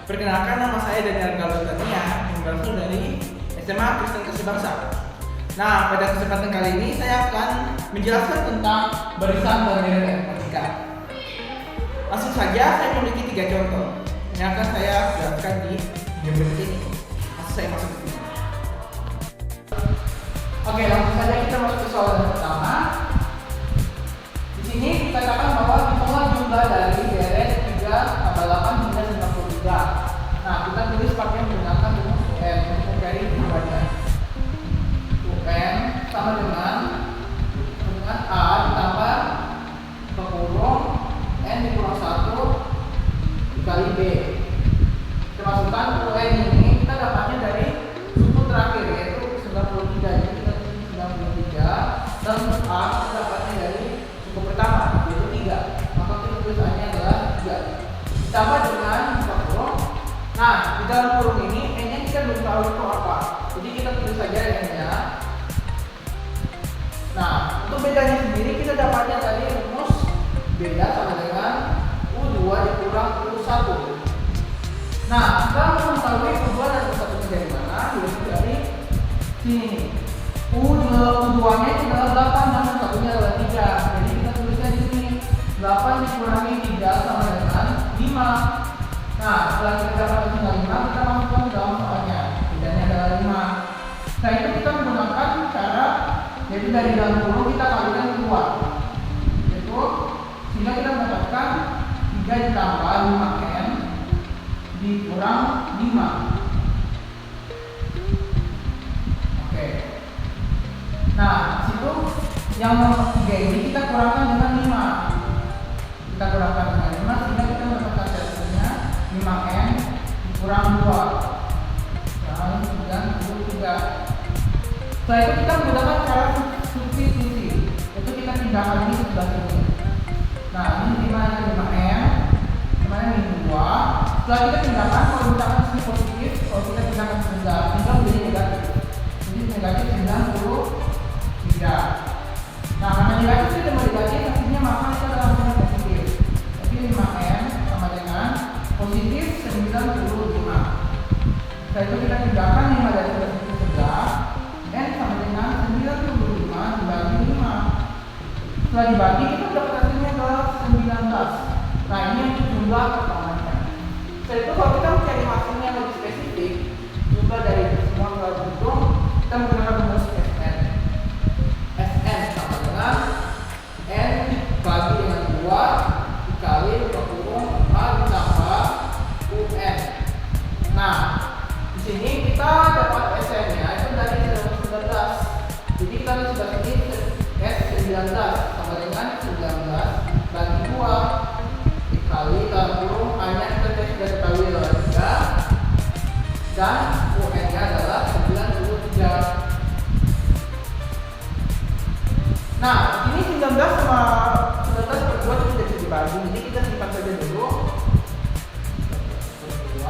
Perkenalkan, nama saya Daniel Galutania yang berasal dari SMA Kristen Kasih Bangsa. Nah, pada kesempatan kali ini saya akan menjelaskan tentang barisan dan deretan matematika. Langsung saja, saya memiliki 3 contoh yang akan saya jelaskan di video berikut ini. Langsung saya masuk ke sini. Oke, langsung saja kita masuk ke soal yang pertama. Di sini dikatakan bahwa hitunglah jumlah dari deret 3 tambah 8 hingga 93. Nah, kita tulis pakai menggunakan rumus UN untuk mencari jumlahnya. UN sama dengan A ditambah kurung N dikurang 1 dikali B. Kita masukkan UN ini, kita dapatnya dari suku terakhir yaitu 93. Jadi kita tulis 93 dan A kita dapatnya dari suku pertama yaitu 3. Maka kita tulisannya adalah 3 ditambah dengan kurung. Nah, di dalam kurung ini N-nya kita belum tahu itu apa. Jadi kita tulis saja N-nya. Nah, untuk bedanya sendiri kita dapatnya dari rumus beda sama dengan U2 dikurang U1. Nah, kita mengetahui U2 dan U1 dari mana? Yaitu dari sini. U2-nya itu adalah 8 dan U1-nya adalah 3. Jadi kita tulisnya di sini. 8 dikurangi 3 sama dengan 5. Nah, setelah kita dapat tinggal 5, kita masukkan ke dalam soalnya. Bedanya adalah 5. Nah, itu kita menggunakan cara yaitu dari dalam kurung kita kalikan keluar. Yaitu sehingga kita mendapatkan 3 ditambah 5N dikurang 5. Oke. Nah, situ yang nomor 3 ini kita kurangkan dengan 5. Kita kurangkan dengan 5 sehingga kita mendapatkan hasilnya 5N dikurang 2 dan 93. Setelah itu kita menggunakan cara substitusi, yaitu kita pindahkan ini ke sebelah sini. Nah, ini 5N kemana ini 2. Setelah kita pindahkan, kalau misalkan sini positif, kalau kita pindahkan ke sebelah tinggal menjadi negatif. Jadi negatif 93. Nah, karena negatif itu dengan negatif, artinya maka kita adalah hasilnya positif. Jadi 5N sama dengan positif 95. Setelah itu kita pindahkan 5 dari sebelah sini ke sebelah. N sama dengan 95 dibagi 5. Setelah dibagi kita dapat hasilnya adalah 19. Nah, ini yang jumlah pertamanya. Setelah itu kalau kita mencari hasilnya lebih spesifik, jumlah dari semua keluar hitung, kita menggunakan rumus Sn. Sn sama dengan N dibagi dengan 2 dikali kurung A ditambah UN. Nah, di sini kita dapat Sn-nya itu dari 19. Jadi kita harus sebelah sini S19 sama dengan 19 bagi 2 dikali dalam kurung A-nya kita sudah ketahui adalah 3 dan UN-nya adalah 93. Nah, ini 19 sama 19 per 2 itu tidak bisa dibagi. Jadi kita simpan saja dulu. 2.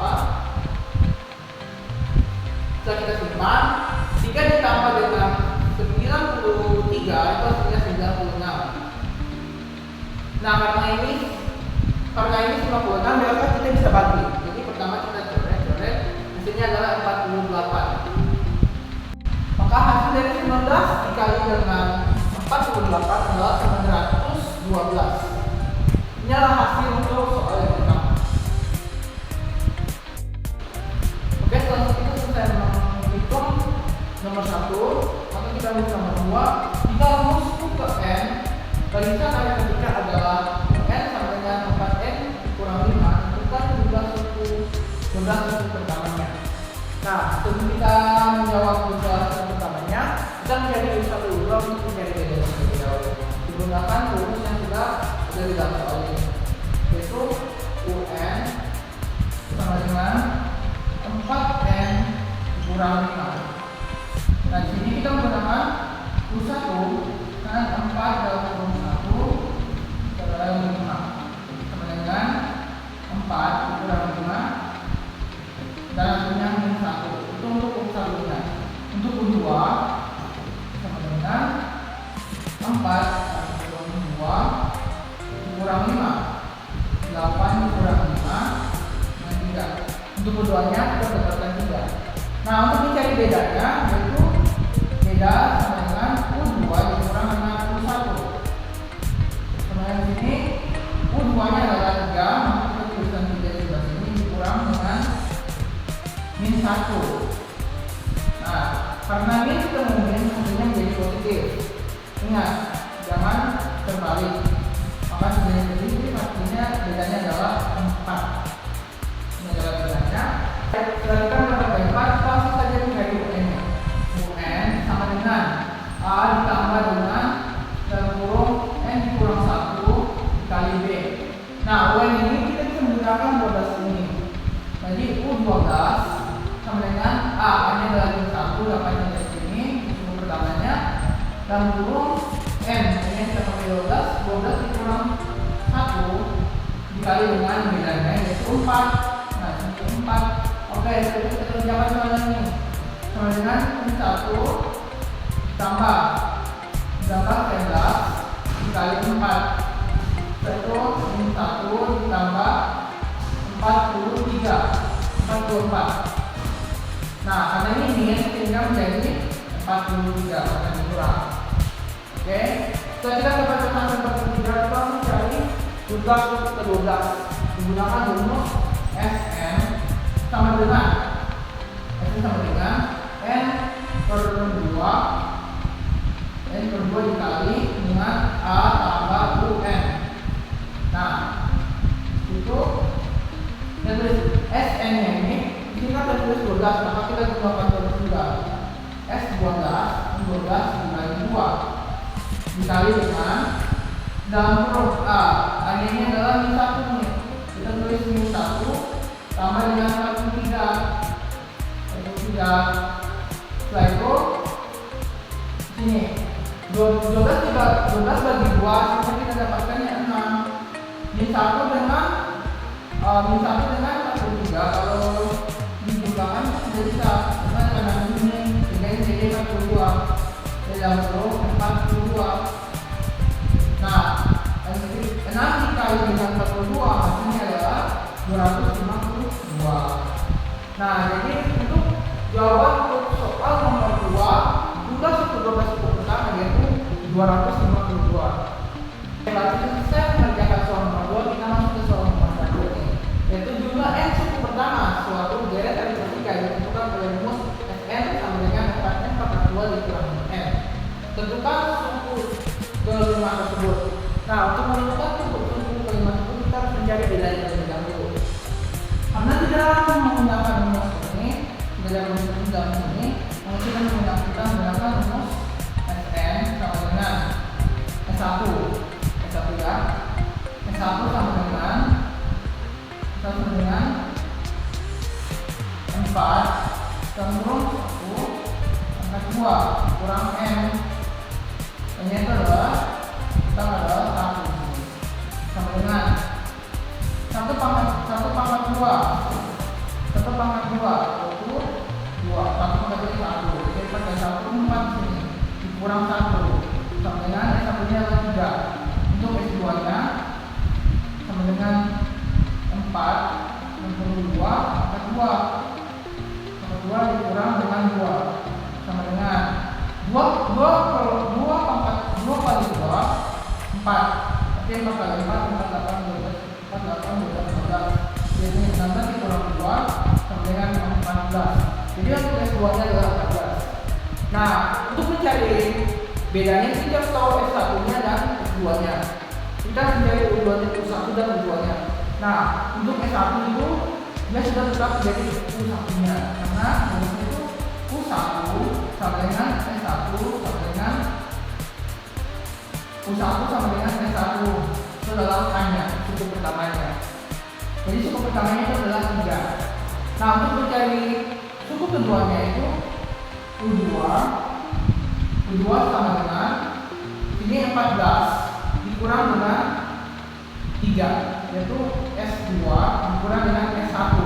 Setelah kita simpan, 3 ditambah dengan 93 itu hasilnya 96. Nah, karena ini 96 berarti kita bisa bagi. Jadi pertama kita coret, hasilnya adalah 48. Maka hasil dari 19 dikali dengan 48 adalah 912. Ini adalah hasil untuk soal yang pertama. Oke, selanjutnya selesai menghitung nomor 1, maka kita rumus nomor 2. Kita rumus U ke N, barisan yang ketiga adalah N sama dengan 4N kurang 5, tentukan jumlah suku pertamanya. Nah, sebelum kita menjawab jumlah suku pertamanya, kita mencari usaha dulu untuk mencari bedanya terlebih dahulu. Digunakan rumus yang sudah ada di dalam soal ini, yaitu UN sama dengan 4N kurang 5. Nah, di sini kita menggunakan U1 dengan 4 dalam kurung 1 dalam 5 sama dengan 4 kurang 5 dan hasilnya minus 1. Itu untuk U1-nya. Untuk U2 sama dengan 4 kurang 2 kurang 5 8 kurang 5 dan 3. Untuk U2-nya kita dapatkan 3. Nah, untuk mencari bedanya, yaitu beda sama dengan U2 dikurang dengan U1. Kemudian sini U2-nya adalah 3, maka kita tuliskan 3 di sebelah sini dikurang dengan min 1. Nah, karena min ketemu min, hasilnya menjadi positif. Ingat, jangan terbalik. Maka sebenarnya positif artinya bedanya adalah 4. Ini adalah bedanya. Setelah kita mendapatkan 4, langsung saja mencari UN-nya. UN sama dengan A ditambah dengan dalam kurung N dikurang 1 dikali B. Nah, UN ini kita bisa menggunakan 12 ini. Jadi U12 sama dengan A, ini adalah 1, dapatnya dari sini, untuk pertamanya. Dalam kurung N, ini kita pakai 12 dikurang 1 dikali dengan bedanya, yaitu 4. Nah, ini 4. Oke, kita kerjakan sama ini. Sama dengan min 1 tambah 11 dikali 4. Yaitu min 1 ditambah 44. Nah, karena ini min sehingga menjadi 43 akan dikurang. Oke, setelah kita dapatkan angka 43, kita langsung cari tugas ke-12 menggunakan rumus Sn sama dengan N per 2 dikali dengan A tambah UN. Nah, itu kita tulis Sn nya ini kita tulis 12, maka kita gunakan juga S12 dikali 2 dikali dengan dalam huruf A. A ini adalah min 1 nih. Kita tulis min 1 tambah dengan 1/3. Setelah itu sini 12 bagi 2, sehingga kita dapatkannya 6. Min 1 dengan 1/3 kalau digunakan tidak bisa, karena ini sehingga ini jadi 42 dalam huruf 42. Nah, 6 dikali dengan 42 hasilnya adalah 252. Nah, jadi untuk jawaban untuk soal nomor 2, jumlah 12 suku pertama yaitu 252. Berarti saya mengerjakan soal nomor 2, kita masuk ke soal nomor 1 ini, yaitu jumlah N suku pertama suatu deret aritmatika yang ditentukan oleh rumus Sn sama dengan 4N pangkat 2 dikurang N. Tentukan suku kelima tersebut. Nah, untuk menentukan suku kelima tersebut kita harus mencari bedanya terlebih dahulu. Karena tidak menggunakan rumus ini, tidak menggunakan ini, maka kita menggunakan rumus Sn sama dengan S1 ya. S1 sama dengan 4 tambah 1 pangkat 2 kurang N. N itu adalah 1 sama dengan 1 pangkat 2 yaitu 2 1 pangkat 1. Jadi pakai 1 4 sini dikurang 1 sama dengan S1 nya adalah 3. Untuk S2 nya sama dengan 4 62 pangkat 2 dikurang dengan 2 sama dengan 2 kali 2 4. Oke, 4 kali 4 4 8 12 jadi 16 dikurang 2 sama dengan 14. Jadi untuk S2 nya adalah 14. Nah, untuk mencari bedanya kita harus tahu S1 nya dan S2 nya. Kita mencari U2 nya, U1 dan U2 nya. Nah, untuk S1 itu dia sudah tetap menjadi U1 nya, karena rumusnya itu U1 sama dengan S1 sama dengan U1 sama dengan S1. Itu adalah A-nya, suku pertamanya. Jadi suku pertamanya itu adalah 3. Nah, untuk mencari suku keduanya itu U2 sama dengan ini 14 dikurang dengan 3, yaitu S2 dikurang dengan S1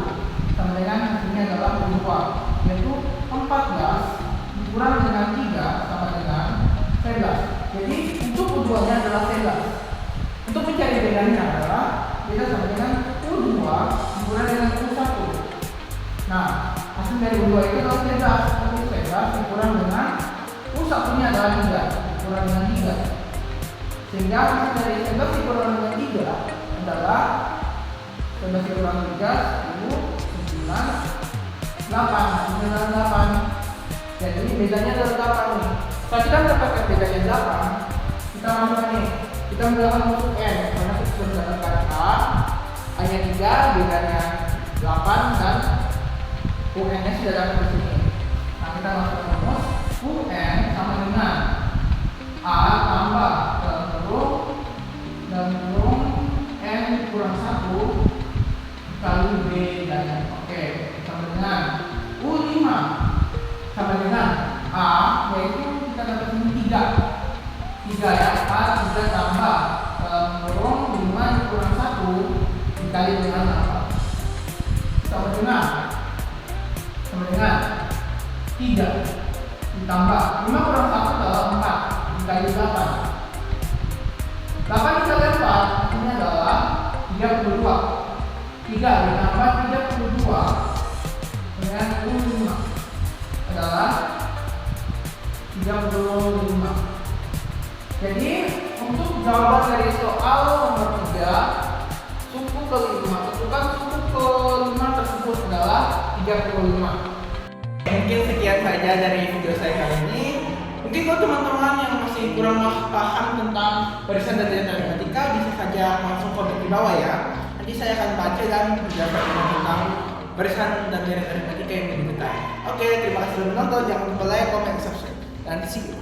sama dengan hasilnya adalah U2, yaitu 14 dikurang dengan 3 sama dengan 11. Jadi untuk U2 nya adalah 11. Untuk mencari bedanya adalah kita sama dengan U2 dikurang dengan U1. dari U2 itu adalah 11 dikurang dengan U1-nya adalah 3 dikurang dengan 3, sehingga hasil dari 11 dikurang dengan 3 adalah 11 dikurang 3 9 jadi bedanya adalah 8 nih. Setelah kita mendapatkan bedanya 8, kita masukkan nih, kita menggunakan untuk N karena kita sudah mendapatkan A-nya 3, bedanya 8 dan UN-nya sudah dapat di sini. Nah, kita masukkan rumus UN sama dengan A tambah dalam kurung N kurang 1 kali B-nya. Oke, sama dengan U5 sama dengan A, yaitu kita dapat ini 3 ya, A 3 tambah dalam kurung 5 kurang 1 dikali dengan apa? Sama dengan 3 ditambah 5 kurang 1 adalah 4 dikali 8 dikali 4 ini adalah 32. 3 ditambah 32 dengan U5 adalah 35. Jadi untuk jawaban dari soal nomor 3, suku kelima, tentukan suku kelima tersebut adalah 35. Mungkin sekian saja dari video saya kali ini. Mungkin kalau teman-teman yang masih kurang paham tentang barisan dan deret aritmatika, bisa saja langsung komen di bawah ya. Nanti saya akan baca dan menjawab tentang barisan dan deret aritmatika yang lebih detail. Oke, terima kasih sudah menonton. Jangan lupa like, comment, subscribe, dan see you.